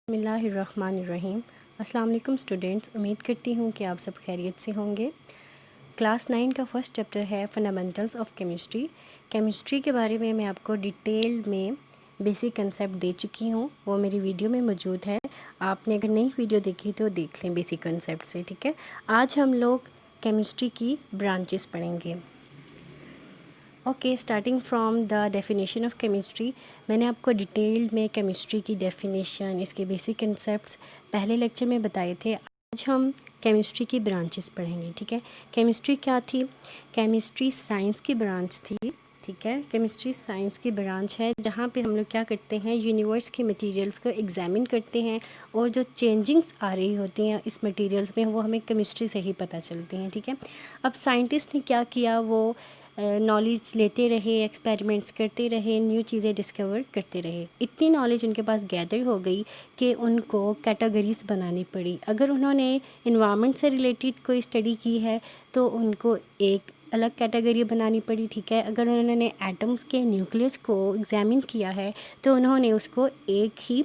बिस्मिल्लाहिर्रहमानिर्रहीम। अस्सलाम वालेकुम स्टूडेंट्स, उम्मीद करती हूँ कि आप सब खैरियत से होंगे। क्लास 9 का फर्स्ट चैप्टर है फंडामेंटल्स ऑफ केमिस्ट्री। केमिस्ट्री के बारे में मैं आपको डिटेल में बेसिक कंसेप्ट दे चुकी हूँ, वो मेरी वीडियो में मौजूद है। आपने अगर नई वीडियो देखी तो देख लें बेसिक कंसेप्ट से, ठीक है। आज हम लोग केमिस्ट्री की ब्रांचेस पढ़ेंगे। Okay, starting from the definition of chemistry. मैंने आपको डिटेल में केमिस्ट्री की डेफिनेशन, इसके बेसिक कंसेप्ट्स पहले लेक्चर में बताए थे। आज हम केमिस्ट्री की ब्रांचेस पढ़ेंगे, ठीक है। केमिस्ट्री क्या थी? केमिस्ट्री साइंस की ब्रांच थी, ठीक है। केमिस्ट्री साइंस की ब्रांच है जहाँ पे हम लोग क्या करते हैं, यूनिवर्स के मटेरियल्स को एग्जामिन करते हैं और जो चेंजिंग्स आ रही होती हैं इस मटेरियल्स में वो हमें केमिस्ट्री से ही पता चलती हैं, ठीक है। अब साइंटिस्ट ने क्या किया, वो नॉलेज लेते रहे, एक्सपेरिमेंट्स करते रहे, न्यू चीज़ें डिस्कवर करते रहे। इतनी नॉलेज उनके पास गैदर हो गई कि उनको कैटेगरीज बनानी पड़ी। अगर उन्होंने इन्वायरमेंट से रिलेटेड कोई स्टडी की है तो उनको एक अलग कैटेगरी बनानी पड़ी, ठीक है। अगर उन्होंने एटम्स के न्यूक्लियस को एग्जामिन किया है तो उन्होंने उसको एक ही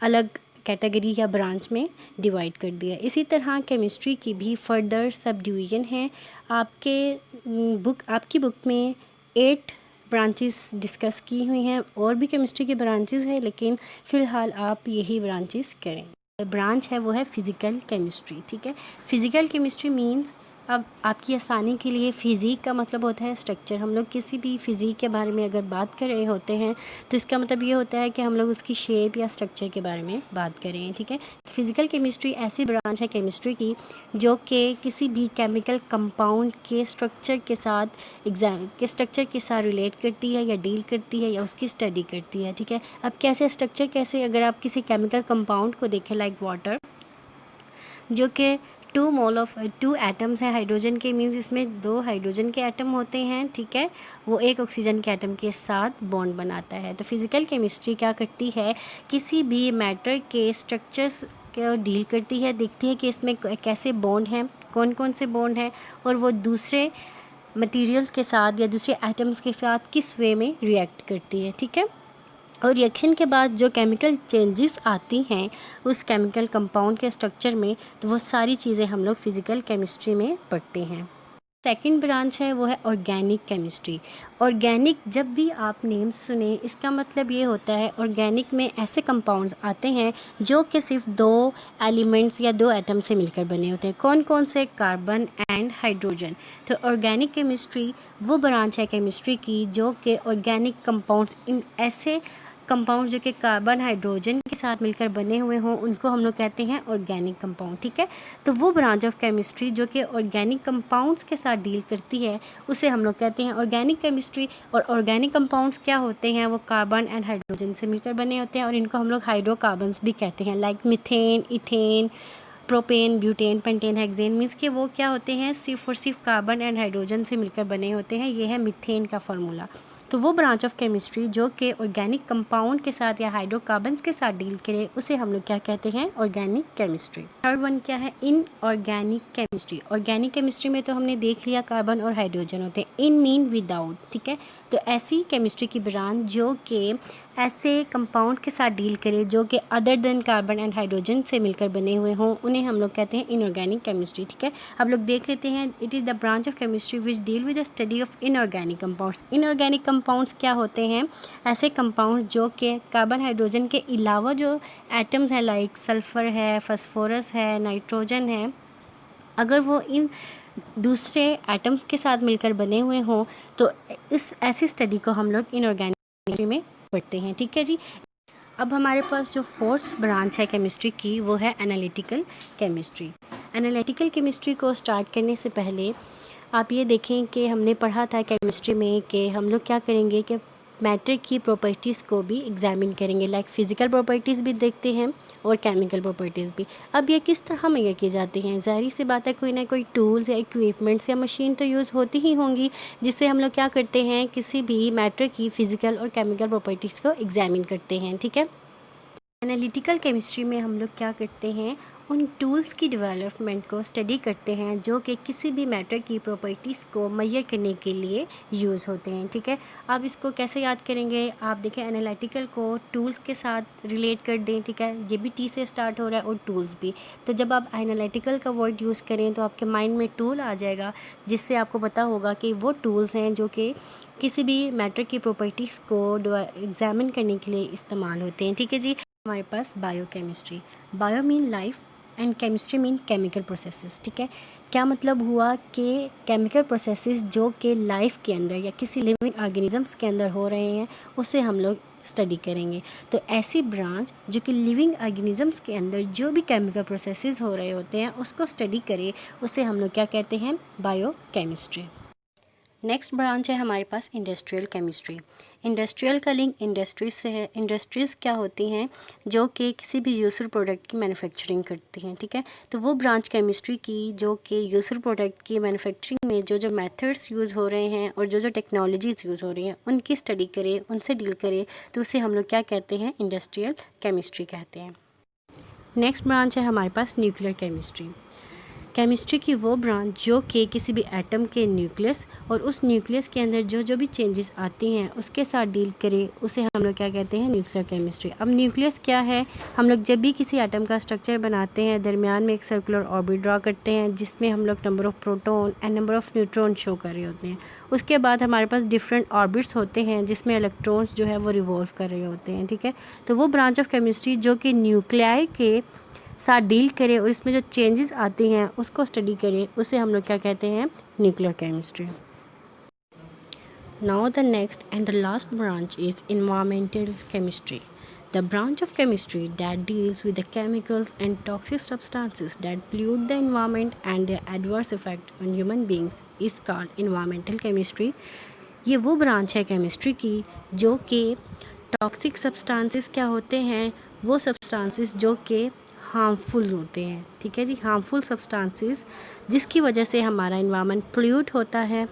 अलग कैटेगरी या ब्रांच में डिवाइड कर दिया। इसी तरह केमिस्ट्री की भी फर्दर सब डिवीज़न है। आपकी बुक में 8 ब्रांचेस डिस्कस की हुई हैं, और भी केमिस्ट्री की ब्रांचेस हैं, लेकिन फ़िलहाल आप यही ब्रांचेस करें। ब्रांच है वो है फ़िज़िकल केमिस्ट्री, ठीक है। फ़िज़िकल केमिस्ट्री मींस, अब आपकी आसानी के लिए, फ़िज़िक का मतलब होता है स्ट्रक्चर। हम लोग किसी भी फ़िज़िक के बारे में अगर बात कर रहे होते हैं तो इसका मतलब ये होता है कि हम लोग उसकी शेप या स्ट्रक्चर के बारे में बात कर रहे हैं, ठीक है। फ़िज़िकल केमिस्ट्री ऐसी ब्रांच है केमिस्ट्री की जो कि किसी भी केमिकल कंपाउंड के स्ट्रक्चर के साथ रिलेट करती है या डील करती है या उसकी स्टडी करती है, ठीक है। अब कैसे स्ट्रक्चर, कैसे, अगर आप किसी केमिकल कंपाउंड को देखें लाइक वाटर, जो कि 2 एटम्स हैं हाइड्रोजन के, मीन्स इसमें 2 हाइड्रोजन के एटम होते हैं, ठीक है। वो एक ऑक्सीजन के एटम के साथ बॉन्ड बनाता है। तो फिज़िकल केमिस्ट्री क्या करती है, किसी भी मैटर के स्ट्रक्चर्स को डील करती है, देखती है कि इसमें कैसे बॉन्ड हैं, कौन कौन से बॉन्ड हैं, और वो दूसरे मटेरियल्स के साथ या दूसरे एटम्स के साथ किस वे में रिएक्ट करती है, ठीक है। और रिएक्शन के बाद जो केमिकल चेंजेस आती हैं उस केमिकल कंपाउंड के स्ट्रक्चर में, तो वो सारी चीज़ें हम लोग फिज़िकल केमिस्ट्री में पढ़ते हैं। सेकंड ब्रांच है वो है ऑर्गेनिक केमिस्ट्री। ऑर्गेनिक, जब भी आप नेम सुने इसका मतलब ये होता है, ऑर्गेनिक में ऐसे कंपाउंड्स आते हैं जो कि सिर्फ 2 एलिमेंट्स या 2 एटम से मिलकर बने होते हैं। कौन कौन से? Carbon and hydrogen. तो ऑर्गेनिक केमिस्ट्री वो ब्रांच है केमिस्ट्री की जो कि ऑर्गेनिक कंपाउंड्स, इन ऐसे कंपाउंड जो कि कार्बन हाइड्रोजन के साथ मिलकर बने हुए हों, उनको हम लोग कहते हैं ऑर्गेनिक कंपाउंड, ठीक है। तो वो ब्रांच ऑफ केमिस्ट्री जो कि ऑर्गेनिक कंपाउंड्स के साथ डील करती है उसे हम लोग कहते हैं ऑर्गेनिक केमिस्ट्री। और ऑर्गेनिक कंपाउंड्स क्या होते हैं, वो कार्बन एंड हाइड्रोजन से मिलकर बने होते हैं, और इनको हम लोग हाइड्रोकार्बन्स भी कहते हैं, like methane, ethane, propane, butane, pentane, hexane. Means कि वो क्या होते हैं, सिर्फ और सिर्फ कार्बन एंड हाइड्रोजन से मिलकर बने होते हैं। ये है मीथेन का फार्मूला। तो वो ब्रांच ऑफ केमिस्ट्री जो कि ऑर्गेनिक कंपाउंड के साथ या हाइड्रोकार्बन्स के साथ डील करे उसे हम लोग क्या कहते हैं, ऑर्गेनिक केमिस्ट्री। थर्ड वन क्या है, इनऑर्गेनिक केमिस्ट्री। ऑर्गेनिक केमिस्ट्री में तो हमने देख लिया कार्बन और हाइड्रोजन होते हैं, इन मीन विदाउट, ठीक है। तो ऐसी केमिस्ट्री की ब्रांच जो कि ऐसे कंपाउंड के साथ डील करे जो कि other than carbon and hydrogen से मिलकर बने हुए हों, उन्हें हम लोग कहते हैं इनऑर्गेनिक केमिस्ट्री, ठीक है। अब लोग देख लेते हैं, it is the branch of chemistry which deal with the study of inorganic compounds. Inorganic compounds क्या होते हैं, ऐसे कंपाउंड जो कि कार्बन हाइड्रोजन के अलावा जो एटम्स हैं, लाइक सल्फ़र है, फास्फोरस है, नाइट्रोजन है, अगर वो इन दूसरे एटम्स के साथ मिलकर बने हुए हों तो इस ऐसी स्टडी को हम लोग इनऑर्गेनिक केमिस्ट्री में पढ़ते हैं, ठीक है जी। अब हमारे पास जो फोर्थ ब्रांच है केमिस्ट्री की वो है एनालिटिकल केमिस्ट्री। एनालिटिकल केमिस्ट्री को स्टार्ट करने से पहले आप ये देखें कि हमने पढ़ा था केमिस्ट्री में कि हम लोग क्या करेंगे कि मैटर की प्रॉपर्टीज़ को भी एग्जामिन करेंगे, लाइक फिज़िकल प्रॉपर्टीज़ भी देखते हैं और केमिकल प्रॉपर्टीज़ भी। अब ये किस तरह मेजर की जाती हैं, ज़ाहिर सी बात है कोई ना कोई टूल्स या इक्विपमेंट्स या मशीन तो यूज़ होती ही होंगी जिससे हम लोग क्या करते हैं, किसी भी मैटर की फ़िज़िकल और केमिकल प्रॉपर्टीज़ को एग्जामिन करते हैं, ठीक है। एनालिटिकल केमिस्ट्री में हम लोग क्या करते हैं, उन टूल्स की डेवलपमेंट को स्टडी करते हैं जो कि किसी भी मैटर की प्रॉपर्टीज़ को मेजर करने के लिए यूज़ होते हैं। ठीक है, आप इसको कैसे याद करेंगे? आप देखें, एनालिटिकल को टूल्स के साथ रिलेट कर दें। ठीक है, ये भी टी से स्टार्ट हो रहा है और टूल्स भी। तो जब आप एनालिटिकल का वर्ड यूज़ करें तो आपके माइंड में टूल आ जाएगा, जिससे आपको पता होगा कि वो टूल्स हैं जो कि किसी भी मैटर की प्रॉपर्टीज़ को एग्जामिन करने के लिए इस्तेमाल होते हैं। ठीक है जी। हमारे पास biochemistry, bio mean life and chemistry mean chemical processes. ठीक है, क्या मतलब हुआ कि केमिकल प्रोसेसेस जो कि लाइफ के अंदर या किसी लिविंग ऑर्गेनिजम्स के अंदर हो रहे हैं, उसे हम लोग स्टडी करेंगे। तो ऐसी ब्रांच जो कि लिविंग ऑर्गेनिजम्स के अंदर जो भी केमिकल प्रोसेसेस हो रहे होते हैं उसको स्टडी करे, उसे हम लोग क्या कहते हैं? बायोकेमिस्ट्री। नेक्स्ट ब्रांच है हमारे पास इंडस्ट्रियल केमिस्ट्री। इंडस्ट्रियल का लिंक इंडस्ट्रीज से है। इंडस्ट्रीज़ क्या होती हैं? जो कि किसी भी यूजफुल प्रोडक्ट की मैन्युफैक्चरिंग करती हैं। ठीक है, तो वो ब्रांच केमिस्ट्री की जो कि यूजफुल प्रोडक्ट की मैन्युफैक्चरिंग में जो मेथड्स यूज़ हो रहे हैं और जो टेक्नोलॉजीज़ यूज़ हो रही हैं उनकी स्टडी करे, उनसे डील करे, तो उसे हम लोग क्या कहते हैं? इंडस्ट्रियल केमिस्ट्री कहते हैं। नेक्स्ट ब्रांच है हमारे पास न्यूक्लियर केमिस्ट्री। केमिस्ट्री की वो ब्रांच जो कि किसी भी एटम के न्यूक्लियस और उस न्यूक्लियस के अंदर जो भी चेंजेस आती हैं उसके साथ डील करे, उसे हम लोग क्या कहते हैं? Nuclear chemistry. अब न्यूक्लियस क्या है? हम लोग जब भी किसी एटम का स्ट्रक्चर बनाते हैं, दरमियान में एक सर्कुलर ऑर्बिट ड्रा करते हैं जिसमें हम लोग number of proton and number of neutron show कर रहे होते हैं। उसके बाद हमारे पास डिफरेंट ऑर्बिट्स होते हैं जिसमें इलेक्ट्रॉन्स जो है वो रिवॉल्व कर रहे होते हैं। ठीक है, तो वो ब्रांच ऑफ केमिस्ट्री जो कि न्यूक्लियाई के साथ डील करे और इसमें जो चेंजेस आती हैं उसको स्टडी करे, उसे हम लोग क्या कहते हैं? Nuclear chemistry. Now the next and the last branch is environmental chemistry, the branch of chemistry that deals with the chemicals and toxic substances that pollute the environment and their adverse effect on human beings is called environmental chemistry। ये वो branch है chemistry की जो कि toxic substances क्या होते हैं? वो सब्सटेंसेस जो कि हार्मफुल होते हैं। ठीक है जी, हार्मफुल सब्सटेंसेस जिसकी वजह से हमारा इन्वायरमेंट पोल्यूट होता है,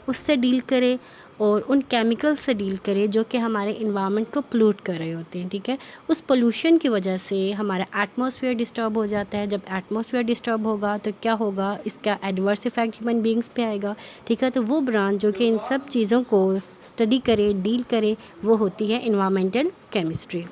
उससे डील करे और उन केमिकल से डील करे जो कि हमारे इन्वायरमेंट को पोल्यूट कर रहे होते हैं। ठीक है, उस पोल्यूशन की वजह से हमारा एटमॉस्फेयर डिस्टर्ब हो जाता है। जब एटमॉस्फेयर डिस्टर्ब होगा तो क्या होगा? इसका एडवर्स इफेक्ट ह्यूमन बींग्स पे आएगा। ठीक है, तो वो ब्रांच जो कि इन सब चीज़ों को स्टडी करे, डील करे, वो होती है इन्वायरमेंटल केमिस्ट्री।